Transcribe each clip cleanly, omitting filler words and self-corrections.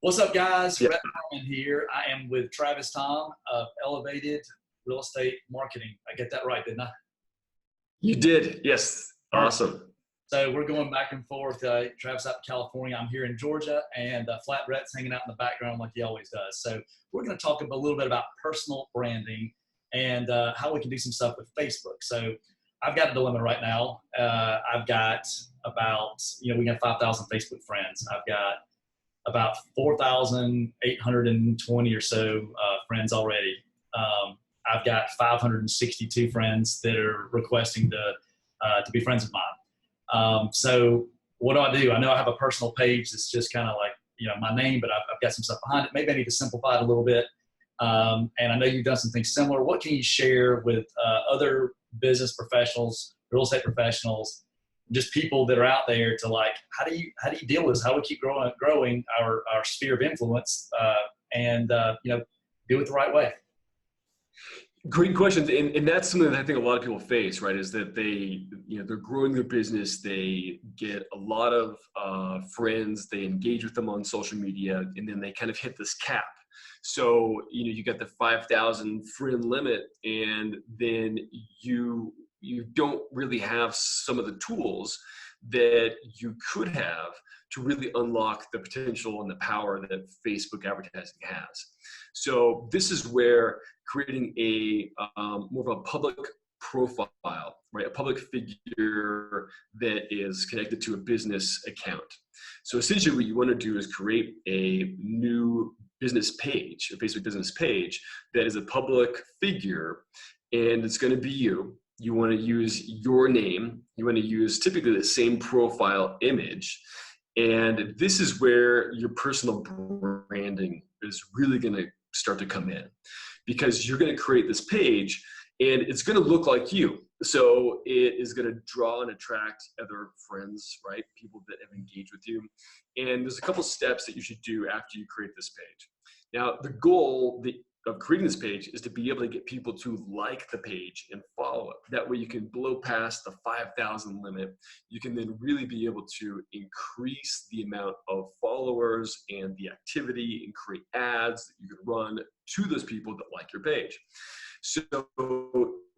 What's up, guys? Yeah, Rett here. I am with Travis Tohm of Elevated Real Estate Marketing. I get that right, didn't I? you did. Yes. Perfect. Awesome. So we're going back and forth. Travis out in California. I'm here in Georgia, and Flat Rhett's hanging out in the background like he always does. So we're going to talk a little bit about personal branding and how we can do some stuff with Facebook. So I've got a dilemma right now. I've got about, we got 5,000 Facebook friends. I've got about 4,820 or so friends already. I've got 562 friends that are requesting to be friends of mine. So what do? I know I have a personal page that's just kind of like, my name, but I've got some stuff behind it. Maybe I need to simplify it a little bit. And I know you've done some things similar. What can you share with other business professionals, real estate professionals, just people that are out there to like, how do you deal with this? How do we keep growing our sphere of influence and do it the right way? Great questions. And that's something that I think a lot of people face, right? Is that they're growing their business. They get a lot of friends, they engage with them on social media, and then they kind of hit this cap. So, you got the 5,000 friend limit, and then you don't really have some of the tools that you could have to really unlock the potential and the power that Facebook advertising has. So this is where creating a more of a public profile, right? A public figure that is connected to a business account. So essentially what you want to do is create a new business page, a Facebook business page that is a public figure, and it's going to be you. You want to use your name. You want to use typically the same profile image. And this is where your personal branding is really going to start to come in, because you're going to create this page and it's going to look like you. So it is going to draw and attract other friends, right? People that have engaged with you. And there's a couple steps that you should do after you create this page. Now, the goal of creating this page is to be able to get people to like the page and follow it. That way you can blow past the 5,000 limit. You can then really be able to increase the amount of followers and the activity and create ads that you can run to those people that like your page. So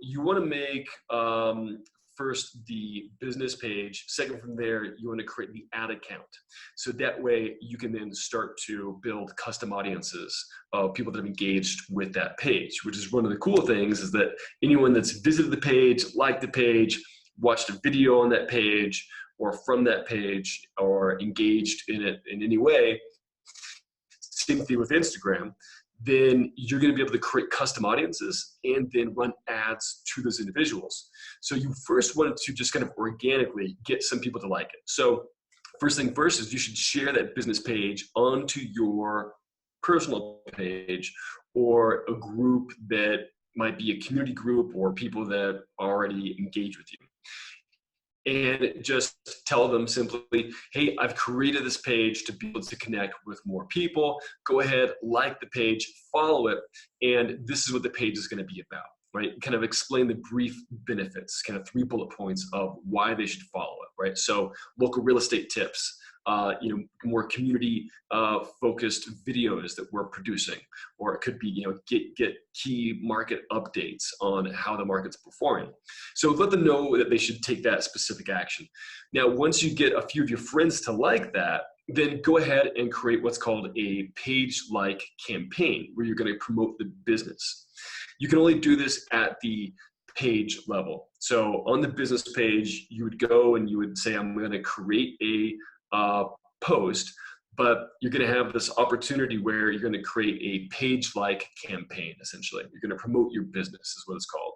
you want to make first the business page. Second, from there, you want to create the ad account. So that way you can then start to build custom audiences of people that have engaged with that page, which is one of the cool things, is that anyone that's visited the page, liked the page, watched a video on that page, or from that page, or engaged in it in any way, same thing with Instagram, then you're going to be able to create custom audiences and then run ads to those individuals. So you first wanted to just kind of organically get some people to like it. So first thing first is you should share that business page onto your personal page or a group that might be a community group or people that already engage with you. And just tell them simply, hey, I've created this page to be able to connect with more people. Go ahead, like the page, follow it, and this is what the page is going to be about, right? Kind of explain the brief benefits, kind of 3 bullet points of why they should follow it, right? So local real estate tips, more community focused videos that we're producing, or it could be, get key market updates on how the market's performing. So let them know that they should take that specific action. Now, once you get a few of your friends to like that, then go ahead and create what's called a page-like campaign where you're going to promote the business. You can only do this at the page level. So on the business page, you would go and you would say, I'm going to create a post, but you're going to have this opportunity where you're going to create a page-like campaign, essentially. You're going to promote your business is what it's called.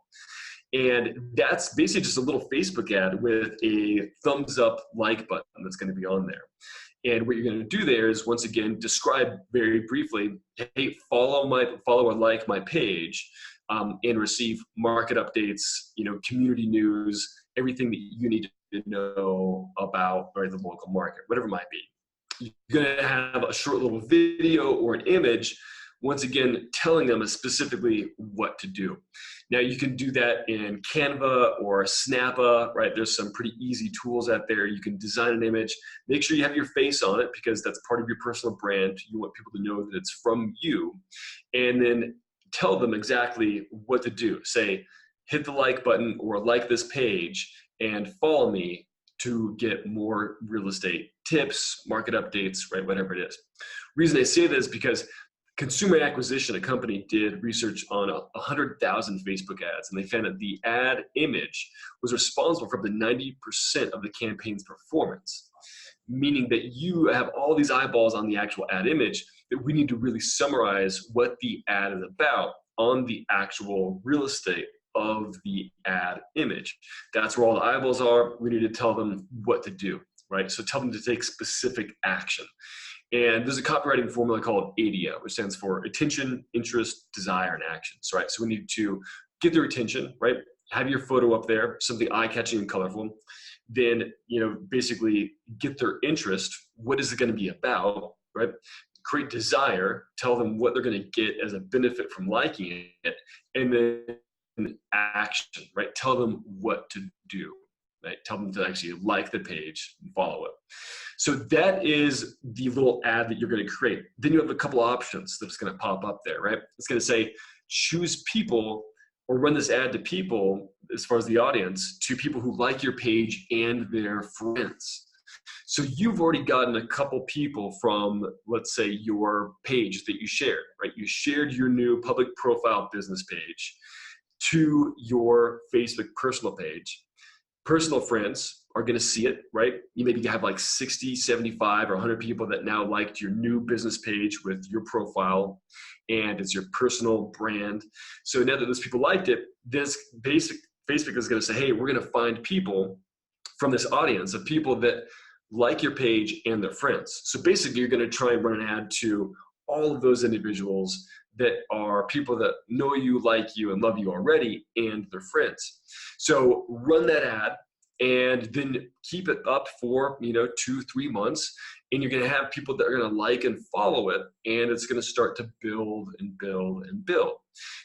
And that's basically just a little Facebook ad with a thumbs up like button that's going to be on there. And what you're going to do there is, once again, describe very briefly, hey, follow or like my page and receive market updates, community news, everything that you need to know about the local market, whatever it might be. You're going to have a short little video or an image once again, telling them specifically what to do. Now you can do that in Canva or Snappa, right? There's some pretty easy tools out there. You can design an image, make sure you have your face on it because that's part of your personal brand. You want people to know that it's from you, and then tell them exactly what to do. Say, hit the like button or like this page and follow me to get more real estate tips, market updates, right? Whatever it is. Reason I say this is because Consumer Acquisition, a company, did research on 100,000 Facebook ads, and they found that the ad image was responsible for up to 90% of the campaign's performance, meaning that you have all these eyeballs on the actual ad image that we need to really summarize what the ad is about on the actual real estate of the ad image. That's where all the eyeballs are. We need to tell them what to do, right? So tell them to take specific action. And there's a copywriting formula called ADIA, which stands for attention, interest, desire, and actions, right? So we need to get their attention, right? Have your photo up there, something eye-catching and colorful. Then, basically get their interest. What is it going to be about, right? Create desire, tell them what they're going to get as a benefit from liking it, and then action, right? Tell them what to do, right? Tell them to actually like the page and follow it. So that is the little ad that you're going to create. Then you have a couple options that's going to pop up there, right? It's going to say, choose people or run this ad to people, as far as the audience, to people who like your page and their friends. So you've already gotten a couple people from, let's say, your page that you shared, right? You shared your new public profile business page to your Facebook personal page. Personal friends are going to see it, right? You maybe have like 60, 75, or 100 people that now liked your new business page with your profile, and it's your personal brand. So now that those people liked it, this Facebook is going to say, hey, we're going to find people from this audience of people that like your page and their friends. So basically, you're going to try and run an ad to all of those individuals that are people that know you, like you, and love you already, and their friends. So run that ad and then keep it up for 2-3 months, and you're going to have people that are going to like and follow it, and it's going to start to build and build and build.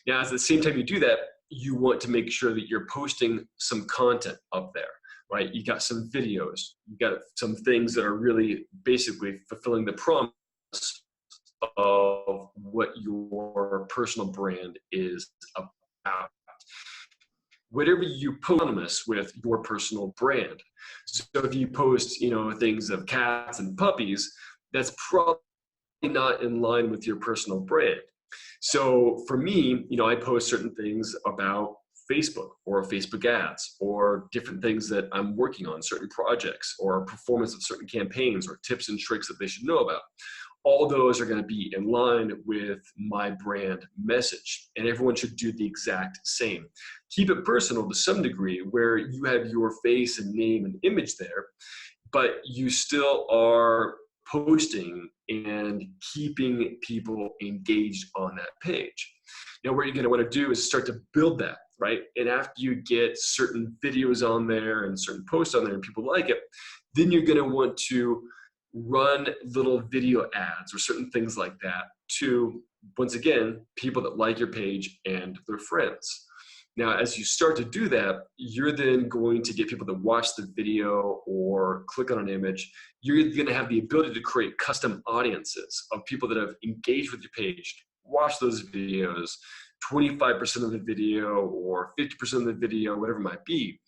Now, at the same time you do that, you want to make sure that you're posting some content up there, right? You got some videos, you got some things that are really basically fulfilling the promise of what your personal brand is about. Whatever you post anonymous with your personal brand. So if you post, things of cats and puppies, that's probably not in line with your personal brand. So for me, I post certain things about Facebook or Facebook ads or different things that I'm working on, certain projects or performance of certain campaigns or tips and tricks that they should know about. All those are going to be in line with my brand message, and everyone should do the exact same. Keep it personal to some degree where you have your face and name and image there, but you still are posting and keeping people engaged on that page. Now, what you're going to want to do is start to build that, right? And after you get certain videos on there and certain posts on there and people like it, then you're going to want to run little video ads or certain things like that to, once again, people that like your page and their friends. Now, as you start to do that, you're then going to get people to watch the video or click on an image. You're going to have the ability to create custom audiences of people that have engaged with your page, watch those videos, 25% of the video or 50% of the video, whatever it might be.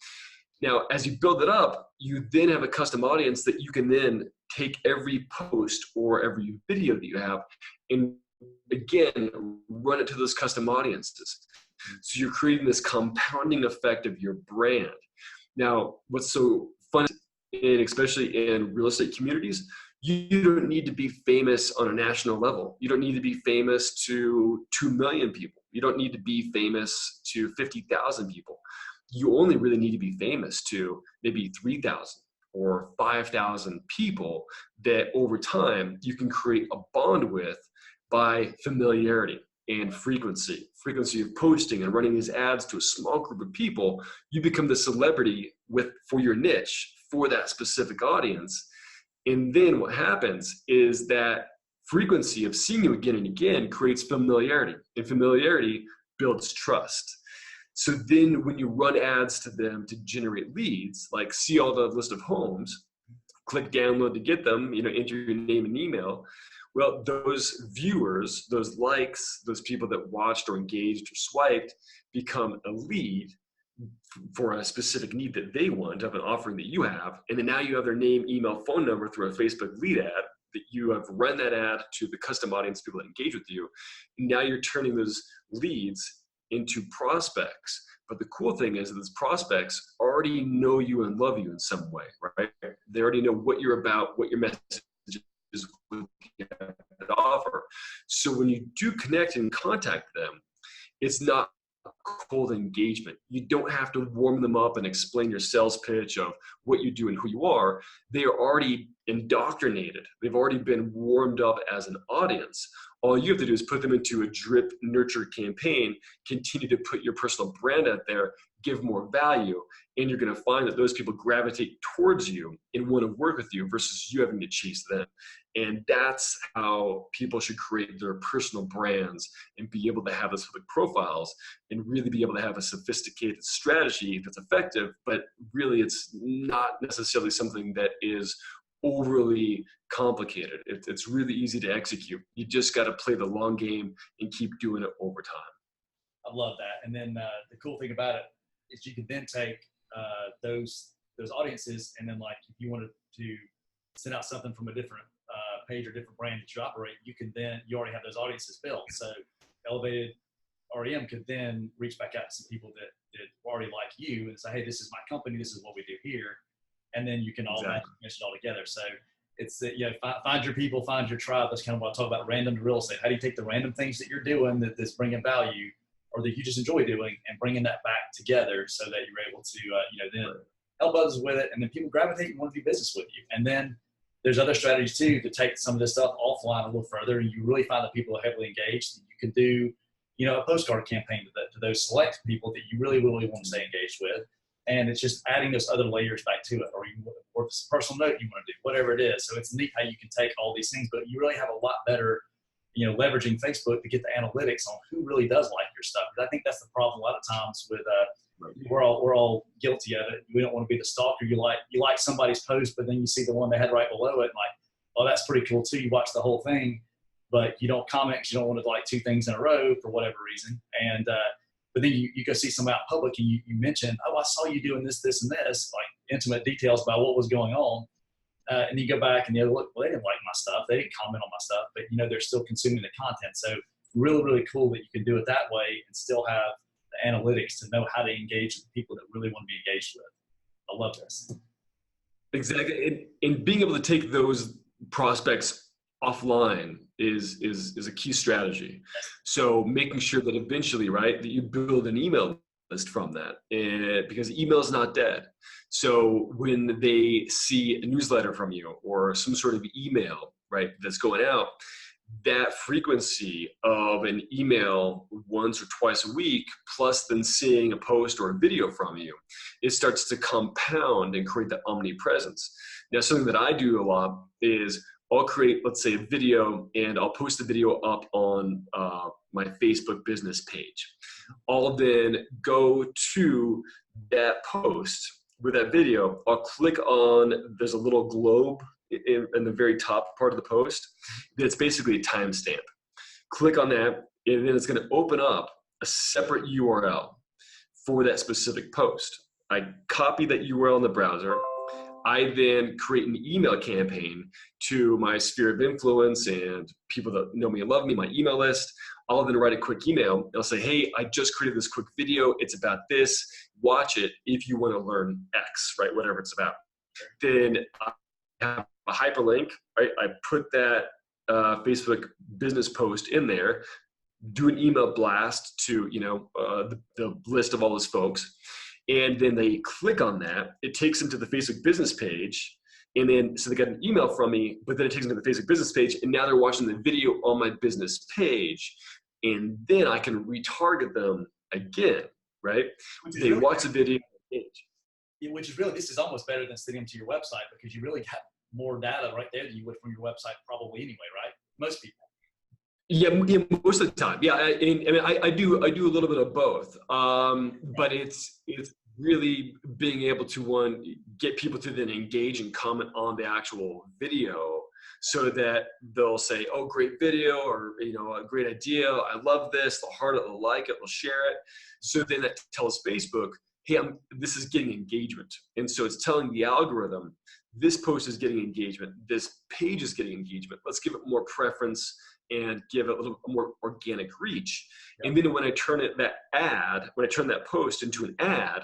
Now, as you build it up, you then have a custom audience that you can then take every post or every video that you have and, again, run it to those custom audiences. So you're creating this compounding effect of your brand. Now, what's so fun, especially in real estate communities, you don't need to be famous on a national level. You don't need to be famous to 2 million people. You don't need to be famous to 50,000 people. You only really need to be famous to maybe 3,000 or 5,000 people that over time you can create a bond with by familiarity and frequency of posting and running these ads to a small group of people. You become the celebrity for your niche, for that specific audience. And then what happens is that frequency of seeing you again and again creates familiarity, and familiarity builds trust. So then when you run ads to them to generate leads, like see all the list of homes, click download to get them, enter your name and email. Well, those viewers, those likes, those people that watched or engaged or swiped become a lead for a specific need that they want of an offering that you have. And then now you have their name, email, phone number through a Facebook lead ad that you have run that ad to the custom audience, people that engage with you. And now you're turning those leads into prospects. But the cool thing is that those prospects already know you and love you in some way, right? They already know what you're about, what your message is, what you have to offer. So when you do connect and contact them, it's not cold engagement. You don't have to warm them up and explain your sales pitch of what you do and who you are. They are already indoctrinated. They've already been warmed up as an audience. All you have to do is put them into a drip nurture campaign, continue to put your personal brand out there, give more value, and you're going to find that those people gravitate towards you and want to work with you versus you having to chase them. And that's how people should create their personal brands and be able to have those public profiles and really be able to have a sophisticated strategy that's effective, but really it's not necessarily something that is overly complicated. It's really easy to execute. You just got to play the long game and keep doing it over time. I love that. And then the cool thing about it is you can then take those audiences, and then like if you wanted to send out something from a different page or different brand that you operate, you already have those audiences built. So Elevated REM could then reach back out to some people that already like you and say, hey, this is my company, this is what we do here. And then you can all match it all together. So it's find your people, find your tribe. That's kind of what I talk about random real estate. How do you take the random things that you're doing that's bringing value or that you just enjoy doing and bringing that back together so that you're able to, then help others with it. And then people gravitate and want to do business with you. And then there's other strategies too to take some of this stuff offline a little further. And you really find that people are heavily engaged. You can do, a postcard campaign to those select people that you really, really want to stay engaged with. And it's just adding those other layers back to it, or a personal note you want to do, whatever it is. So it's neat how you can take all these things, but you really have a lot better, leveraging Facebook to get the analytics on who really does like your stuff. Because I think that's the problem a lot of times with we're all guilty of it. We don't want to be the stalker. You like somebody's post, but then you see the one they had right below it, and like, oh, that's pretty cool too. You watch the whole thing, but you don't comment because you don't want to like two things in a row for whatever reason. And but then you go see somebody out in public and you mention, oh, I saw you doing this, this, and this, like intimate details about what was going on. And you go back and look, well, they didn't like my stuff. They didn't comment on my stuff, but they're still consuming the content. So really, really cool that you can do it that way and still have the analytics to know how to engage with the people that really want to be engaged with. I love this. Exactly. And being able to take those prospects offline is a key strategy. So making sure that eventually, right, that you build an email list from that, and because email is not dead. So when they see a newsletter from you or some sort of email, right, that's going out, that frequency of an email once or twice a week, plus then seeing a post or a video from you, it starts to compound and create that omnipresence. Now, something that I do a lot is I'll create, let's say, a video, and I'll post the video up on my Facebook business page. I'll then go to that post with that video. I'll click on, there's a little globe in the very top part of the post that's basically a timestamp. Click on that, and then it's going to open up a separate URL for that specific post. I copy that URL in the browser. I then create an email campaign to my sphere of influence and people that know me and love me, my email list. I'll then write a quick email. I'll say, hey, I just created this quick video. It's about this. Watch it if you want to learn X, right? Whatever it's about. Then I have a hyperlink, right? I put that Facebook business post in there, do an email blast to, the list of all those folks. And then they click on that. It takes them to the Facebook business page. And then, so they got an email from me, but then it takes them to the Facebook business page. And now they're watching the video on my business page. And then I can retarget them again, right? They watch the video page. Which is really, this is almost better than sending them to your website because you really got more data right there than you would from your website probably anyway, right? most people. Yeah, most of the time. Yeah, I mean, I do a little bit of both. But it's really being able to get people to then engage and comment on the actual video, so that they'll say, "Oh, great video," or a great idea. I love this. They'll heart it. They'll like it. They'll share it. So then that tells Facebook, "Hey, this is getting engagement," and so it's telling the algorithm, "This post is getting engagement. This page is getting engagement. Let's give it more preference and give it a little more organic reach." Yep. And then when I turn that post into an ad,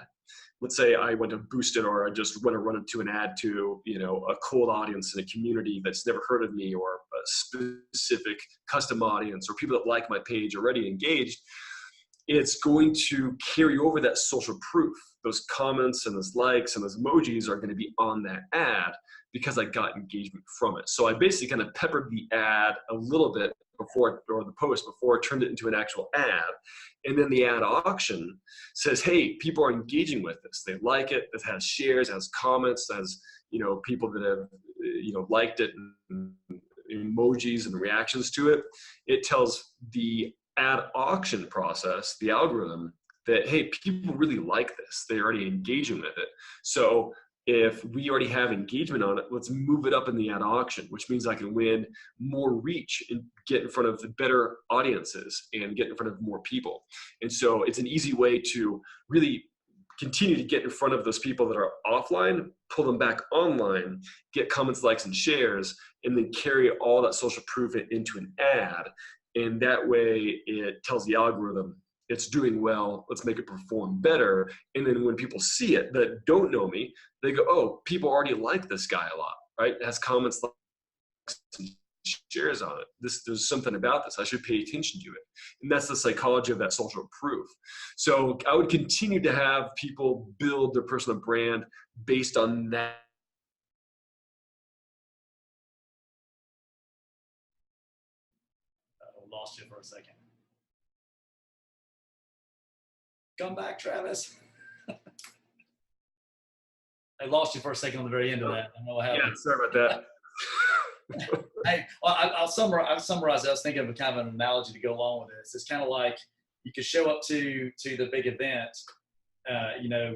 let's say I want to boost it, or I just want to run into an ad to, a cold audience in a community that's never heard of me, or a specific custom audience, or people that like my page already engaged, it's going to carry over that social proof. Those comments and those likes and those emojis are going to be on that ad because I got engagement from it. So I basically kind of peppered the ad a little bit before, or the post before I turned it into an actual ad. And then the ad auction says, "Hey, people are engaging with this. They like it. It has shares, it has comments, it has, people that have, liked it, and emojis and reactions to it." It tells the ad auction process, the algorithm, that, hey, people really like this. They're already engaging with it. So if we already have engagement on it, let's move it up in the ad auction, which means I can win more reach and get in front of the better audiences and get in front of more people. And so it's an easy way to really continue to get in front of those people that are offline, pull them back online, get comments, likes, and shares, and then carry all that social proof into an ad. And that way it tells the algorithm, it's doing well, let's make it perform better. And then when people see it that don't know me, they go, "Oh, people already like this guy a lot, right? It has comments, likes, and shares on it. There's something about this. I should pay attention to it." And that's the psychology of that social proof. So I would continue to have people build their personal brand based on that. Lost you for a second. Come back, Travis. I lost you for a second on the very end of that. I don't know what happened. Yeah, sorry about that. Hey, well, I'll summarize it. I was thinking of a kind of an analogy to go along with this. It's kind of like you could show up to the big event,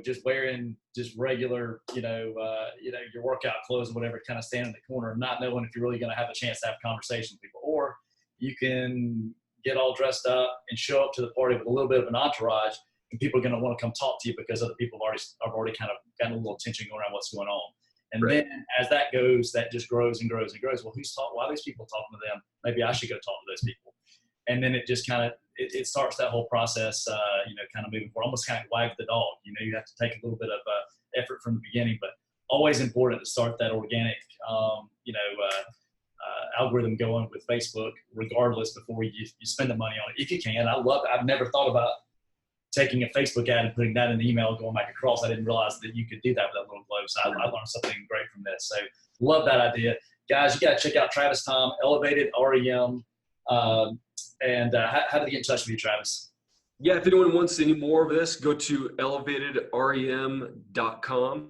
just wearing just regular, your workout clothes or whatever, kind of stand in the corner and not knowing if you're really going to have a chance to have a conversation with people. Or you can get all dressed up and show up to the party with a little bit of an entourage, and people are going to want to come talk to you because other people have already kind of gotten a little attention going around what's going on. And right. Then as that goes, that just grows and grows and grows. Well, why are these people talking to them? Maybe I should go talk to those people. And then it just kind of, it starts that whole process, kind of moving forward, almost kind of wag the dog. You have to take a little bit of effort from the beginning, but always important to start that organic, algorithm going with Facebook, regardless, before you spend the money on it. If you can, I love it. I've never thought about taking a Facebook ad and putting that in the email, going back across. I didn't realize that you could do that with that little globe. So I learned something great from this. So love that idea. Guys, you got to check out Travis Tohm, Elevated REM. How do they get in touch with you, Travis? Yeah, if anyone wants any more of this, go to elevatedrem.com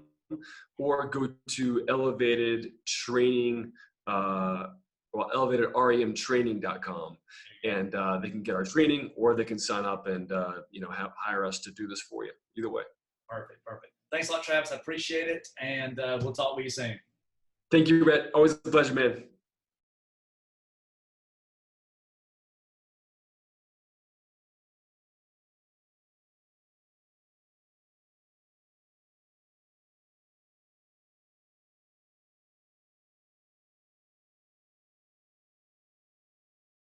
or go to elevatedremtraining.com, and they can get our training, or they can sign up and hire us to do this for you. Either way. Perfect. Thanks a lot, Travis. I appreciate it, and we'll talk with you soon. Thank you, Rett. Always a pleasure, man.